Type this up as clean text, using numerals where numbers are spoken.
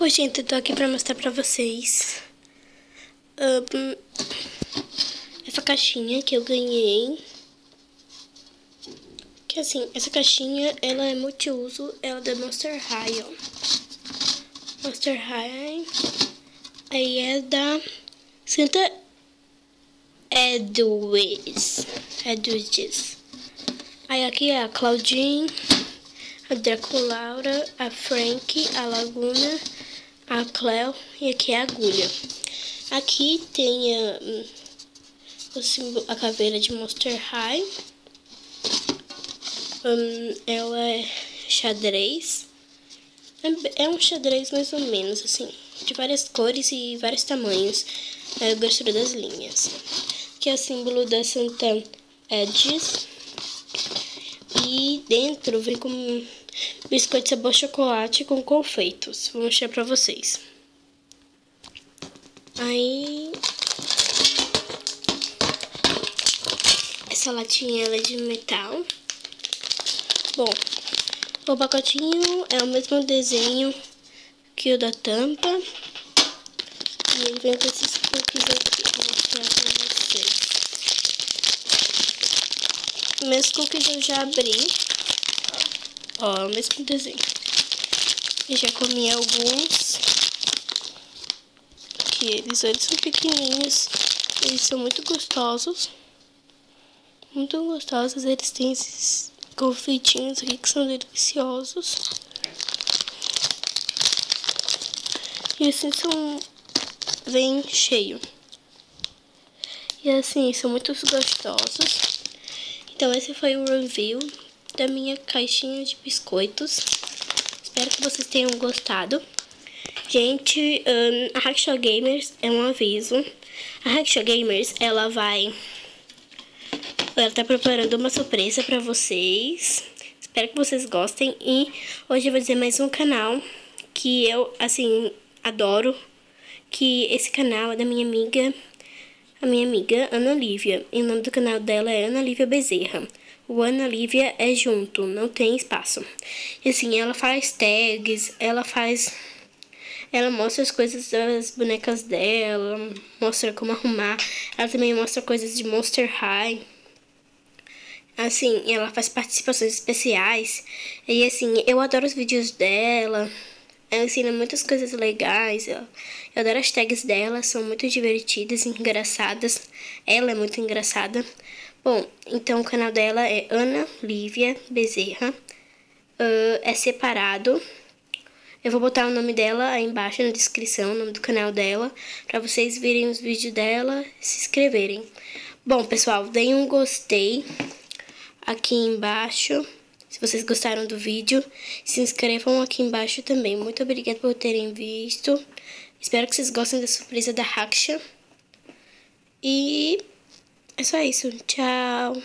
Oi, gente, eu tô aqui pra mostrar pra vocês essa caixinha que eu ganhei. Que assim, essa caixinha, ela é multiuso, ela é da Monster High, ó. Monster High. Aí é da Santa Edwiges. Aí aqui é a Claudine, a Draculaura, a Frank, a Laguna, a Cleo e aqui é a Agulha. Aqui tem o símbolo, a caveira de Monster High. Ela é xadrez. É um xadrez mais ou menos, assim, de várias cores e vários tamanhos. É a grossura das linhas. Aqui é o símbolo da Santa Edges. E dentro vem com biscoito sabor chocolate com confeitos. Vou mostrar pra vocês. Aí essa latinha ela é de metal. Bom, o pacotinho é o mesmo desenho que o da tampa. E ele vem com esses cookies aqui. Vou mostrar pra vocês. Meus cookies eu já abri. Ó, o mesmo desenho. Eu já comi alguns. Que eles são pequenininhos. Eles são muito gostosos. Muito gostosos. Eles têm esses confeitinhos aqui que são deliciosos. E assim são bem cheio. E assim, são muito gostosos. Então esse foi o review da minha caixinha de biscoitos. Espero que vocês tenham gostado. Gente, a Hackshaw Gamers é um aviso. A Hackshaw Gamers, ela tá preparando uma surpresa pra vocês. Espero que vocês gostem. E hoje eu vou dizer mais um canal que eu, assim, adoro. Que esse canal é da minha amiga, a minha amiga Ana Lívia. E o nome do canal dela é Ana Lívia Bezerra. O Ana Lívia é junto, não tem espaço. E assim, ela faz tags, ela mostra as coisas das bonecas dela, mostra como arrumar. Ela também mostra coisas de Monster High. Assim, ela faz participações especiais. E assim, eu adoro os vídeos dela. Ela ensina muitas coisas legais. Eu adoro as tags dela, são muito divertidas e engraçadas. Ela é muito engraçada. Bom, então o canal dela é Ana Lívia Bezerra. É separado. Eu vou botar o nome dela aí embaixo na descrição, o nome do canal dela, pra vocês verem os vídeos dela e se inscreverem. Bom, pessoal, deem um gostei aqui embaixo, se vocês gostaram do vídeo. Se inscrevam aqui embaixo também. Muito obrigada por terem visto. Espero que vocês gostem da surpresa da Hackshaw. E é só isso. Tchau!